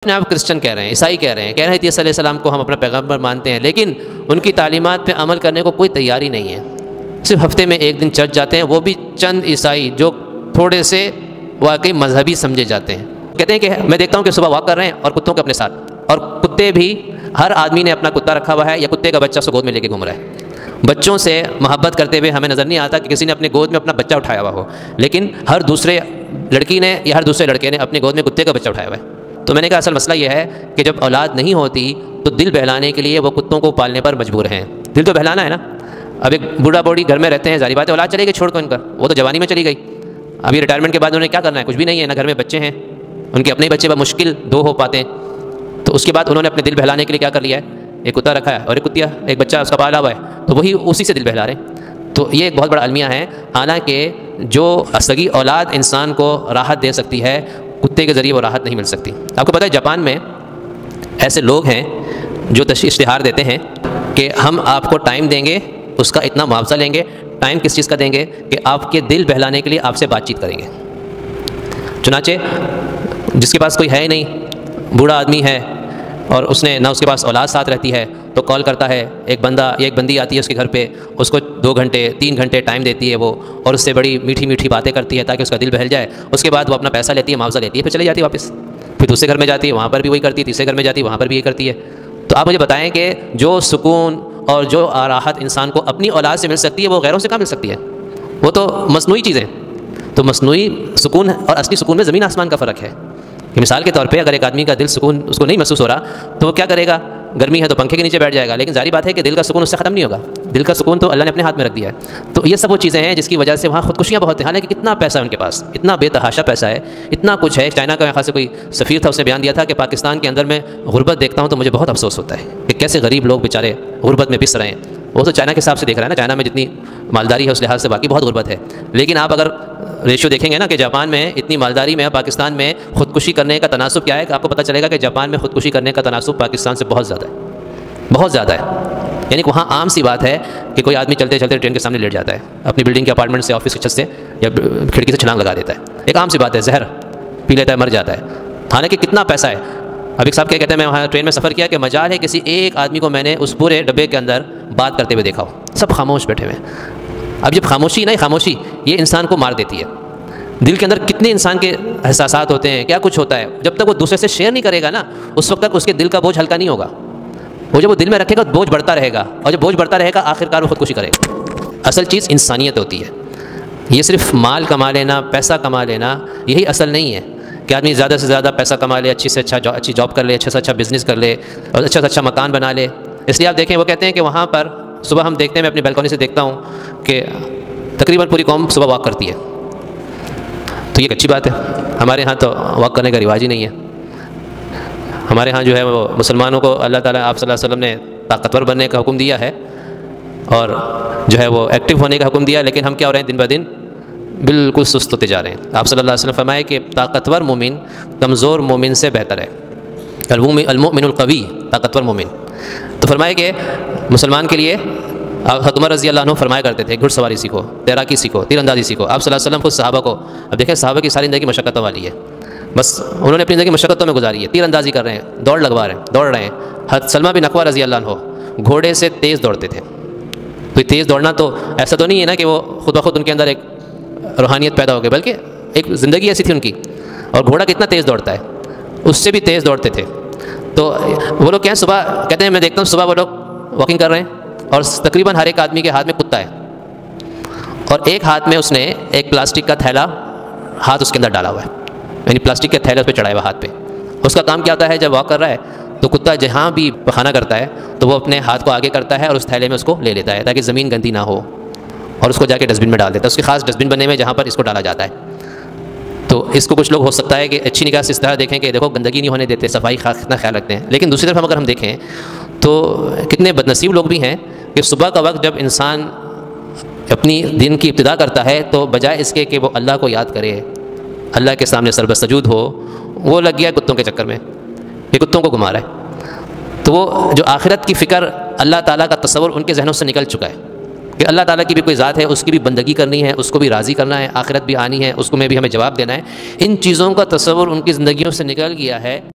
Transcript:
اپنے آپ کرسچن کہہ رہے ہیں، عیسائی کہہ رہے ہیں عیسیٰ علیہ السلام کو ہم اپنا پیغمبر مانتے ہیں، لیکن ان کی تعلیمات پہ عمل کرنے کو کوئی تیاری نہیں ہے۔ صرف ہفتے میں ایک دن چرچ جاتے ہیں، وہ بھی چند عیسائی جو تھوڑے سے واقعی مذہبی سمجھے جاتے ہیں۔ کہتے ہیں کہ میں دیکھتا ہوں کہ صبح واک کر رہے ہیں اور کتوں کے اپنے ساتھ، اور کتے بھی ہر آدمی نے اپنا کتا رکھا ہوا ہے یا کتے کا بچہ اس کو گود میں لے کے گھوم رہا ہے۔ بچوں سے محبت کرتے ہوئے ہمیں نظر نہیں آتا کہ کسی نے اپنے گود میں اپنا بچہ اٹھایا ہوا ہو، لیکن ہر دوسرے لڑکی نے یا ہر دوسرے لڑکے نے اپنے گود میں کتے کا بچہ اٹھایا ہوا ہے۔ تو میں نے کہا اصل مسئلہ یہ ہے کہ جب اولاد نہیں ہوتی تو دل بہلانے کے لیے وہ کتوں کو پالنے پر مجبور ہیں۔ دل تو بہلانا ہے نا۔ اب ایک بوڑھا بوڑھی گھر میں رہتے ہیں، ظاہر بات ہے اولاد چلے گئی چھوڑ کر، ان کا وہ تو جوانی میں چلی گئی، ابھی ریٹائرمنٹ کے بعد انہوں نے کیا کرنا ہے، کچھ بھی نہیں ہے، نہ گھر میں بچے ہیں، ان کے اپنے بچے بمشکل 2 ہو پاتے ہیں۔ تو اس کے بعد انہوں نے اپنے دل بہلانے کے لیے کیا کر لیا ہے، ایک کتا رکھا ہے اور ایک کتیا، ایک بچہ اس کا پالا ہوا ہے، تو وہی اسی سے دل بہلا رہے ہیں۔ تو یہ ایک بہت بڑا المیہ ہے۔ حالانکہ جو سگی اولاد انسان کو راحت دے سکتی ہے، کتے کے ذریعے وہ راحت نہیں مل سکتی۔ آپ کو پتہ ہے جاپان میں ایسے لوگ ہیں جو اشتہار دیتے ہیں کہ ہم آپ کو ٹائم دیں گے، اس کا اتنا معاوضہ لیں گے۔ ٹائم کس چیز کا دیں گے کہ آپ کے دل بہلانے کے لیے آپ سے بات چیت کریں گے۔ چنانچہ جس کے پاس کوئی ہے ہی نہیں، بوڑھا آدمی ہے اور اس نے نہ اس کے پاس اولاد ساتھ رہتی ہے، تو کال کرتا ہے، ایک بندہ یا ایک بندی آتی ہے اس کے گھر پہ، اس کو 2 گھنٹے 3 گھنٹے ٹائم دیتی ہے وہ، اور اس سے بڑی میٹھی میٹھی باتیں کرتی ہے تاکہ اس کا دل بہل جائے۔ اس کے بعد وہ اپنا پیسہ لیتی ہے، معاوضہ لیتی ہے، پھر چلی جاتی ہے واپس، پھر دوسرے گھر میں جاتی ہے، وہاں پر بھی وہی کرتی ہے، تیسرے گھر میں جاتی ہے، وہاں پر بھی یہ کرتی ہے۔ تو آپ مجھے بتائیں کہ جو سکون اور جو راحت انسان کو اپنی اولاد سے مل سکتی ہے وہ غیروں سے کہاں مل سکتی ہے؟ وہ تو مصنوعی چیزیں۔ تو مصنوعی سکون اور اصلی سکون میں زمین آسمان کا فرق ہے۔ کہ مثال کے طور پہ اگر ایک آدمی کا دل سکون اس کو نہیں محسوس ہو رہا تو وہ کیا کرے گا؟ گرمی ہے تو پنکھے کے نیچے بیٹھ جائے گا، لیکن ظاہری بات ہے کہ دل کا سکون اس سے ختم نہیں ہوگا۔ دل کا سکون تو اللہ نے اپنے ہاتھ میں رکھ دیا ہے۔ تو یہ سب وہ چیزیں ہیں جس کی وجہ سے وہاں خودکشیاں بہت ہیں، حالانکہ کتنا پیسہ ہے ان کے پاس، اتنا بے تحاشا پیسہ ہے، اتنا کچھ ہے۔ چائنا کا خاص کوئی سفیر تھا، اس نے بیان دیا تھا کہ پاکستان کے اندر میں غربت دیکھتا ہوں تو مجھے بہت افسوس ہوتا ہے کہ کیسے غریب لوگ بیچارے غربت میں پس رہے ہیں۔ وہ تو چائنا کے حساب سے دیکھ رہا ہے نا، چائنا میں جتنی مالداری ہے اس لحاظ سے باقی بہت غربت ہے، لیکن آپ اگر ریشو دیکھیں گے نا کہ جاپان میں اتنی مالداری میں پاکستان میں خودکشی کرنے کا تناسب کیا ہے، کہ آپ کو پتہ چلے گا کہ جاپان میں خودکشی کرنے کا تناسب پاکستان سے بہت زیادہ ہے، بہت زیادہ ہے۔ یعنی کہ وہاں عام سی بات ہے کہ کوئی آدمی چلتے چلتے ٹرین کے سامنے لیٹ جاتا ہے، اپنی بلڈنگ کے اپارٹمنٹ سے، آفس کی چھت سے یا کھڑکی سے چھلانگ لگا دیتا ہے، ایک عام سی بات ہے، زہر پی لیتا ہے، مر جاتا ہے، حالانکہ کتنا پیسہ ہے۔ اب ایک صاحب کیا کہتے ہیں، میں وہاں ٹرین میں سفر کیا کہ مجال ہے کسی ایک آدمی کو میں نے اس پورے ڈبے کے اندر بات کرتے ہوئے دیکھا ہو، سب خاموش بیٹھے ہوئے ہیں۔ اب جب خاموشی نہیں، خاموشی یہ انسان کو مار دیتی ہے۔ دل کے اندر کتنے انسان کے احساسات ہوتے ہیں، کیا کچھ ہوتا ہے، جب تک وہ دوسرے سے شیئر نہیں کرے گا نا اس وقت تک اس کے دل کا بوجھ ہلکا نہیں ہوگا۔ وہ جب وہ دل میں رکھے گا بوجھ بڑھتا رہے گا، اور جب بوجھ بڑھتا رہے گا آخرکار وہ خودکشی کرے گا۔ اصل چیز انسانیت ہوتی ہے۔ یہ صرف مال کما لینا، پیسہ کما لینا یہی اصل نہیں ہے کہ آدمی زیادہ سے زیادہ پیسہ کما لے، اچھی سے اچھی جاب کر لے، اچھا سے اچھا بزنس کر لے اور اچھا سے اچھا مکان بنا لے۔ اس لیے آپ دیکھیں وہ کہتے ہیں کہ وہاں پر صبح ہم دیکھتے ہیں، میں اپنی بیلکونی سے دیکھتا ہوں کہ تقریباً پوری قوم صبح واک کرتی ہے، تو یہ ایک اچھی بات ہے۔ ہمارے ہاں تو واک کرنے کا رواج ہی نہیں ہے۔ ہمارے ہاں جو ہے وہ مسلمانوں کو اللہ تعالیٰ آپ صلی اللہ علیہ وسلم نے طاقتور بننے کا حکم دیا ہے اور جو ہے وہ ایکٹیو ہونے کا حکم دیا، لیکن ہم کیا ہو رہے ہیں، دن بہ دن بالکل سست ہوتے جا رہے ہیں۔ آپ صلی اللہ علیہ وسلم فرمائے کہ طاقتور مومن کمزور مومن سے بہتر ہے، المؤمن القوی طاقتور مومن۔ تو فرمائے کہ مسلمان کے لیے حضرت عمر رضی اللہ عنہ فرمایا کرتے تھے گھڑ سواری سیکھو، تیراکی سیکھو، تیر اندازی سیکھو۔ آپ صلی اللہ علیہ وسلم خود صحابہ کو، اب دیکھیں صحابہ کی ساری زندگی مشقتوں والی ہے، بس انہوں نے اپنی زندگی مشقتوں میں گزاری ہے، تیر اندازی کر رہے ہیں، دوڑ لگوا رہے ہیں، دوڑ رہے ہیں۔ حضرت سلمہ بن اکوع رضی اللہ عنہ گھوڑے سے تیز دوڑتے تھے۔ تو تیز دوڑنا تو ایسا تو نہیں ہے نا کہ وہ خود بخود ان کے اندر ایک روحانیت پیدا ہو گئی، بلکہ ایک زندگی ایسی تھی ان کی۔ اور گھوڑا کتنا تیز دوڑتا ہے، اس سے بھی تیز دوڑتے تھے۔ تو وہ لوگ کہیں صبح کہتے ہیں، میں دیکھتا ہوں صبح وہ لوگ واکنگ کر رہے ہیں اور تقریباً ہر ایک آدمی کے ہاتھ میں کتا ہے، اور ایک ہاتھ میں اس نے ایک پلاسٹک کا تھیلا ہاتھ اس کے اندر ڈالا ہوا ہے، یعنی پلاسٹک کے تھیلے اس پہ چڑھایا ہوا ہاتھ پہ۔ اس کا کام کیا ہوتا ہے، جب واک کر رہا ہے تو کتا جہاں بھی پخانہ کرتا ہے تو وہ اپنے ہاتھ کو آگے کرتا ہے اور اس تھیلے میں اس کو لے لیتا ہے تاکہ زمین گندی نہ ہو، اور اس کو جا کے ڈسٹ بن میں ڈال دیتا ہے۔ اس کے خاص ڈسٹ بن بنے ہوئے جہاں پر اس کو ڈالا جاتا ہے۔ تو اس کو کچھ لوگ ہو سکتا ہے کہ اچھی نگاہ سے اس طرح دیکھیں کہ دیکھو گندگی نہیں ہونے دیتے، صفائی کا کتنا خیال رکھتے ہیں، لیکن دوسری طرف اگر ہم دیکھیں تو کتنے بدنصیب لوگ بھی ہیں کہ صبح کا وقت جب انسان اپنی دن کی ابتدا کرتا ہے تو بجائے اس کے کہ وہ اللہ کو یاد کرے، اللہ کے سامنے سربسجود ہو، وہ لگ گیا کتوں کے چکر میں، یہ کتوں کو گھما رہا ہے۔ تو وہ جو آخرت کی فکر، اللہ تعالیٰ کا تصور ان کے ذہنوں سے نکل چکا ہے کہ اللہ تعالیٰ کی بھی کوئی ذات ہے، اس کی بھی بندگی کرنی ہے، اس کو بھی راضی کرنا ہے، آخرت بھی آنی ہے، اس کو میں بھی ہمیں جواب دینا ہے۔ ان چیزوں کا تصور ان کی زندگیوں سے نکل گیا ہے۔